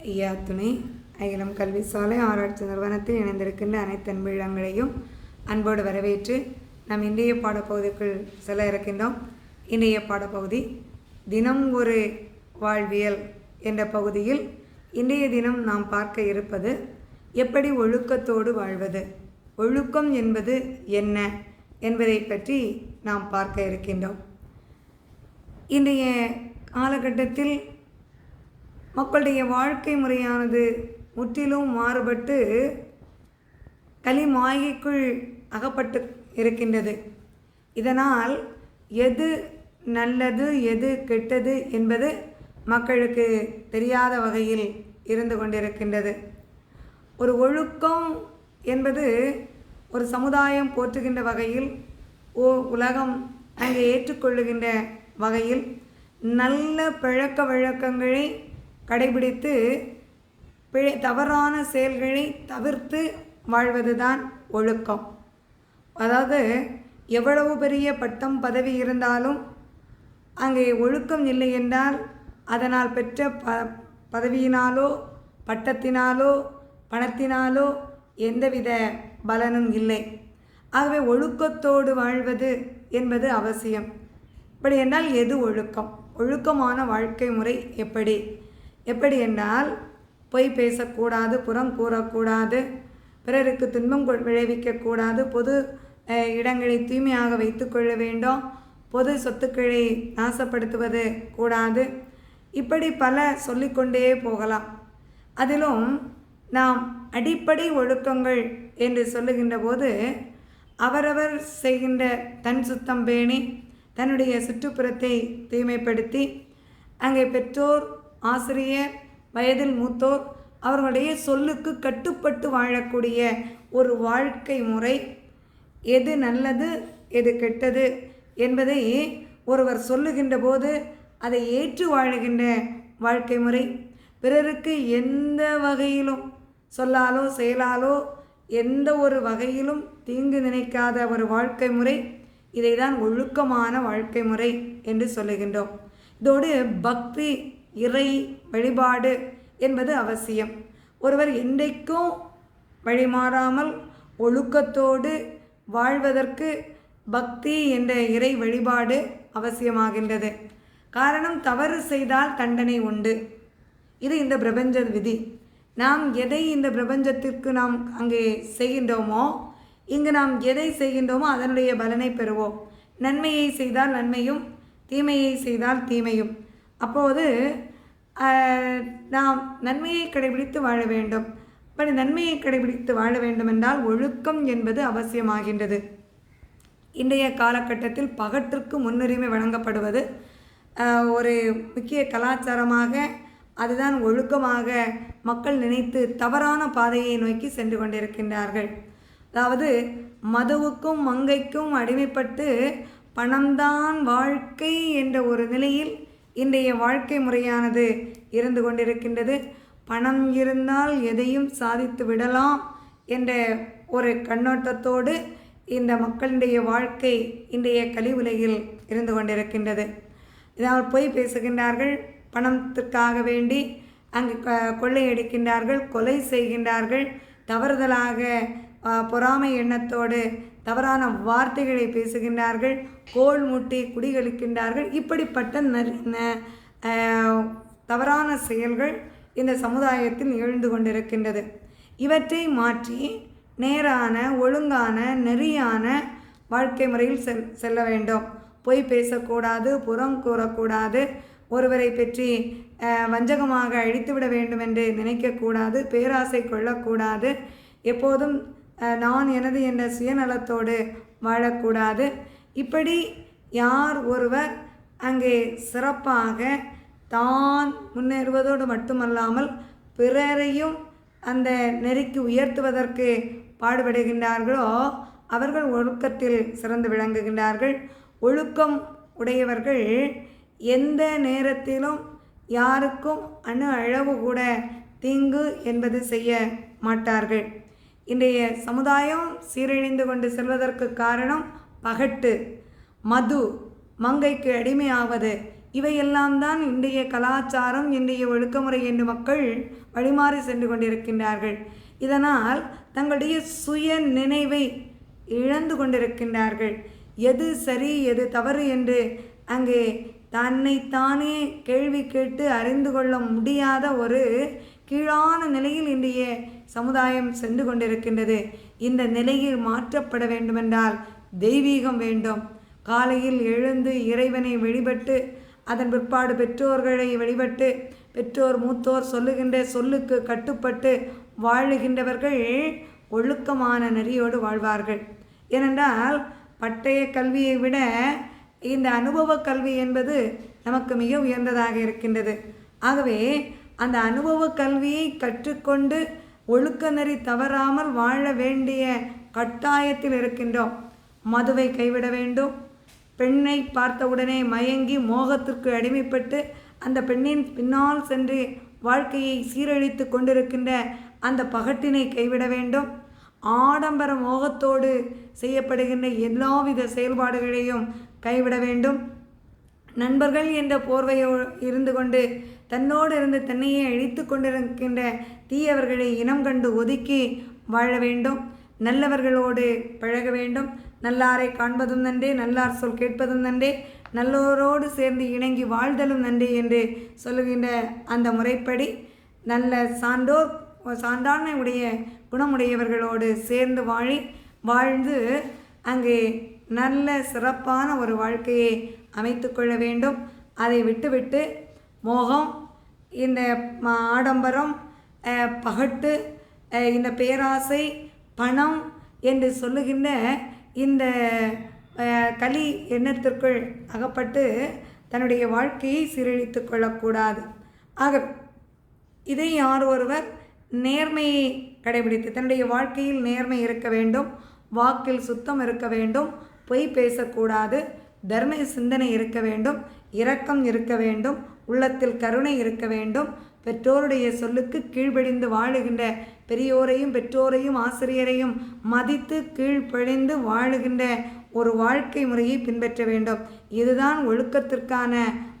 ஐயா துணை அகிலம் கல்வி சாலை ஆராய்ச்சி நிறுவனத்தில் இணைந்திருக்கின்ற அனைத்து அன்புள்ளங்களையும் அன்போடு வரவேற்று நாம் இன்றைய பாடப்பகுதிக்குள் செல்ல இருக்கின்றோம். இன்றைய பாடப்பகுதி தினம் ஒரு வாழ்வியல் என்ற பகுதியில் இன்றைய தினம் நாம் பார்க்க இருப்பது எப்படி ஒழுக்கத்தோடு வாழ்வது, ஒழுக்கம் என்பது என்ன என்பதை பற்றி நாம் பார்க்க இருக்கின்றோம். இன்றைய காலகட்டத்தில் மக்களுடைய வாழ்க்கை முறையானது முற்றிலும் மாறுபட்டு களிமாயைக்குள் அகப்பட்டு இருக்கின்றது. இதனால் எது நல்லது எது கெட்டது என்பது மக்களுக்கு தெரியாத வகையில் இருந்து கொண்டிருக்கின்றது. ஒரு ஒழுக்கம் என்பது ஒரு சமுதாயம் போற்றுகின்ற வகையில், உலகம் அங்கே ஏற்றுக்கொள்ளுகின்ற வகையில் நல்ல பழக்க வழக்கங்களை கடைபிடித்து தவறான செயல்களை தவிர்த்து வாழ்வதுதான் ஒழுக்கம். அதாவது எவ்வளவு பெரிய பட்டம் பதவி இருந்தாலும் அங்கே ஒழுக்கம் இல்லை என்றால் அதனால் பெற்ற பதவியினாலோ பட்டத்தினாலோ பணத்தினாலோ எந்தவித பலனும் இல்லை. ஆகவே ஒழுக்கத்தோடு வாழ்வது என்பது அவசியம். இப்படி என்றால் எது ஒழுக்கம்? ஒழுக்கமான வாழ்க்கை முறை எப்படி என்றால் பொய் பேசக்கூடாது, புறம் கூறக்கூடாது, பிறருக்கு துன்பம் விளைவிக்கக்கூடாது, பொது இடங்களை தூய்மையாக வைத்து கொள்ள வேண்டும், பொது சொத்துக்களை நாசப்படுத்துவது கூடாது. இப்படி பல சொல்லிக்கொண்டே போகலாம். அதிலும் நாம் அடிப்படை ஒழுக்கங்கள் என்று சொல்லுகின்ற போது அவரவர் செய்கின்ற தன் சுத்தம் பேணி தன்னுடைய சுற்றுப்புறத்தை தூய்மைப்படுத்தி அங்கே பெற்றோர், ஆசிரியர், வயதில் மூத்தோர் அவர்களுடைய சொல்லுக்கு கட்டுப்பட்டு வாழக்கூடிய ஒரு வாழ்க்கை முறை, எது நல்லது எது கெட்டது என்பதை ஒருவர் சொல்லுகின்ற போது அதை ஏற்று வாழுகின்ற வாழ்க்கை முறை, பிறருக்கு எந்த வகையிலும் சொல்லாலோ செயலாலோ எந்த ஒரு வகையிலும் தீங்கு நினைக்காத ஒரு வாழ்க்கை முறை, இதை தான் ஒழுக்கமான வாழ்க்கை முறை என்று சொல்லுகின்றோம். இதோடு பக்தி, இறை வழிபாடு என்பது அவசியம். ஒருவர் என்றைக்கும் வழிமாறாமல் ஒழுக்கத்தோடு வாழ்வதற்கு பக்தி என்ற இறை வழிபாடு அவசியமாகின்றது. காரணம், தவறு செய்தால் தண்டனை உண்டு. இது இந்த பிரபஞ்ச விதி. நாம் எதை இந்த பிரபஞ்சத்திற்கு நாம் அங்கே செய்கின்றோமோ, இங்கு நாம் எதை செய்கின்றோமோ அதனுடைய பலனை பெறுவோம். நன்மையை செய்தால் நன்மையும், தீமையை செய்தால் தீமையும். அப்போது நாம் நன்மையை கடைபிடித்து வாழ வேண்டும். அப்படி நன்மையை கடைபிடித்து வாழ வேண்டும் என்றால் ஒழுக்கம் என்பது அவசியமாகின்றது. இன்றைய காலகட்டத்தில் பகட்டிற்கு முன்னுரிமை வழங்கப்படுவது ஒரு முக்கிய கலாச்சாரமாக, அதுதான் ஒழுக்கமாக மக்கள் நினைத்து தவறான பாதையை நோக்கி சென்று கொண்டிருக்கின்றார்கள். அதாவது மதுவுக்கும் மங்கைக்கும் அடிமைப்பட்டு பணம்தான் வாழ்க்கை என்ற ஒரு நிலையில் இன்றைய வாழ்க்கை முறையானது இருந்து கொண்டிருக்கின்றது. பணம் இருந்தால் எதையும் சாதித்து விடலாம் என்ற ஒரு கண்ணோட்டத்தோடு இந்த மக்களுடைய வாழ்க்கை இன்றைய கலி உலகில் இருந்து கொண்டிருக்கின்றது. இதனால் பொய் பேசுகின்றார்கள், பணத்திற்காக வேண்டி அங்கு கொள்ளையடிக்கின்றார்கள், கொலை செய்கின்றார்கள், தவறுதலாக பொறாமை எண்ணத்தோடு தவறான வார்த்தைகளை பேசுகின்றார்கள், கோல் மூட்டி குடிகளிக்கின்றார்கள். இப்படிப்பட்ட தவறான செயல்கள் இந்த சமுதாயத்தில் எழுந்து கொண்டிருக்கின்றது. இவற்றை மாற்றி நேரான, ஒழுங்கான, நெறியான வாழ்க்கை முறையில் செல்ல வேண்டும். பொய் பேசக்கூடாது, புறம் கூறக்கூடாது, ஒருவரை பற்றி வஞ்சகமாக அழித்துவிட வேண்டும் என்று நினைக்கக்கூடாது, பேராசை கொள்ளக்கூடாது, எப்போதும் நான் எனது என்ற சுயநலத்தோடு வாழக்கூடாது. இப்படி யார் ஒருவர் அங்கே சிறப்பாக தான் முன்னேறுவதோடு மட்டுமல்லாமல் பிறரையும் அந்த நெறிக்கு உயர்த்துவதற்கு பாடுபடுகின்றார்களோ அவர்கள் ஒழுக்கத்தில் சிறந்து விளங்குகின்றார்கள். ஒழுக்கம் உடையவர்கள் எந்த நேரத்திலும் யாருக்கும் அணு அளவு கூட தீங்கு என்பது செய்ய மாட்டார்கள். இன்றைய சமுதாயம் சீரழிந்து கொண்டு செல்வதற்கு காரணம் பகட்டு, மது, மங்கைக்கு அடிமையாவது, இவையெல்லாம் தான் இன்றைய கலாச்சாரம், இன்றைய ஒழுக்கமுறை என்று மக்கள் வழிமாறி சென்று கொண்டிருக்கின்றார்கள். இதனால் தங்களுடைய சுய நினைவை இழந்து கொண்டிருக்கின்றார்கள். எது சரி எது தவறு என்று அங்கே தன்னைத்தானே கேள்வி கேட்டு அறிந்து கொள்ள முடியாத ஒரு கீழான நிலையில் இன்றைய சமுதாயம் சென்று கொண்டிருக்கின்றது. இந்த நிலையில் மாற்றப்பட வேண்டுமென்றால் தெய்வீகம் வேண்டும். காலையில் எழுந்து இறைவனை வழிபட்டு அதன் பிற்பாடு பெற்றோர்களை வழிபட்டு பெற்றோர் மூத்தோர் சொல்லுகின்ற சொல்லுக்கு கட்டுப்பட்டு வாழுகின்றவர்கள் ஒழுக்கமான நெறியோடு வாழ்வார்கள். ஏனென்றால் பட்டய கல்வியை விட இந்த அனுபவ கல்வி என்பது நமக்கு மிக உயர்ந்ததாக இருக்கின்றது. ஆகவே அந்த அனுபவ கல்வியை கற்றுக்கொண்டு ஒழுக்க நெறி தவறாமல் வாழ வேண்டிய கட்டாயத்தில் இருக்கின்றோம். மதுவை கைவிட வேண்டும். பெண்ணை பார்த்தவுடனே மயங்கி மோகத்திற்கு அடிமைப்பட்டு அந்த பெண்ணின் பின்னால் சென்று வாழ்க்கையை சீரழித்து கொண்டிருக்கின்ற அந்த பகட்டினை கைவிட வேண்டும். ஆடம்பர மோகத்தோடு செய்யப்படுகின்ற எல்லாவித செயல்பாடுகளையும் கைவிட வேண்டும். நண்பர்கள் என்ற போர்வையோ இருந்து கொண்டு தன்னோடு இருந்து தன்னையே அழித்து கொண்டிருக்கின்ற தீயவர்களை இனம் கண்டு ஒதுக்கி வாழ வேண்டும். நல்லவர்களோடு பழக வேண்டும். நல்லாரை காண்பதும் நன்றே, நல்லார் சொல் கேட்பதும் நன்றே, நல்லோரோடு சேர்ந்து இணங்கி வாழ்தலும் நன்றே என்று சொல்லுகின்ற அந்த முறைப்படி நல்ல சான்றாண்மை உடைய குணமுடையவர்களோடு சேர்ந்து வாழ்ந்து அங்கே நல்ல சிறப்பான ஒரு வாழ்க்கையை அமைத்து கொள்ள வேண்டும். அதை விட்டுவிட்டு மோகம், இந்த ஆடம்பரம், பகட்டு, இந்த பேராசை, பணம் என்று சொல்லுகின்ற இந்த கலி எண்ணத்திற்குள் அகப்பட்டு தன்னுடைய வாழ்க்கையை சீரழித்து கொள்ளக்கூடாது. ஆக இதை யார் ஒருவர் நேர்மையை கடைபிடித்து தன்னுடைய வாழ்க்கையில் நேர்மை இருக்க வேண்டும், வாக்கில் சுத்தம் இருக்க வேண்டும், பொய் பேசக்கூடாது, தர்ம சிந்தனை இருக்க வேண்டும், இரக்கம் இருக்க வேண்டும், உள்ளத்தில் கருணை இருக்க வேண்டும், பெற்றோருடைய சொல்லுக்கு கீழ்ப்படிந்து வாழுகின்ற பெரியோரையும் பெற்றோரையும் ஆசிரியரையும் மதித்து கீழ்ப்படிந்து வாழுகின்ற ஒரு வாழ்க்கை முறையை பின்பற்ற வேண்டும். இதுதான் ஒழுக்கத்திற்கான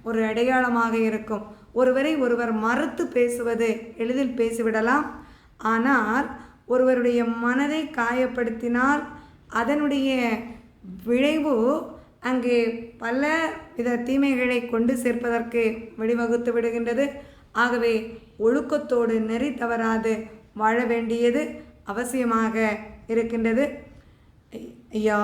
ஒரு அடையாளமாக இருக்கும். ஒருவரை ஒருவர் மறுத்து பேசுவது எளிதில் பேசிவிடலாம். ஆனால் ஒருவருடைய மனதை காயப்படுத்தினால் அதனுடைய விளைவு அங்கே பல வித தீமைகளை கொண்டு சேர்ப்பதற்கு வழிவகுத்து விடுகின்றது. ஆகவே ஒழுக்கத்தோடு நெறி தவறாது வாழ வேண்டியது அவசியமாக இருக்கின்றது. ஐயா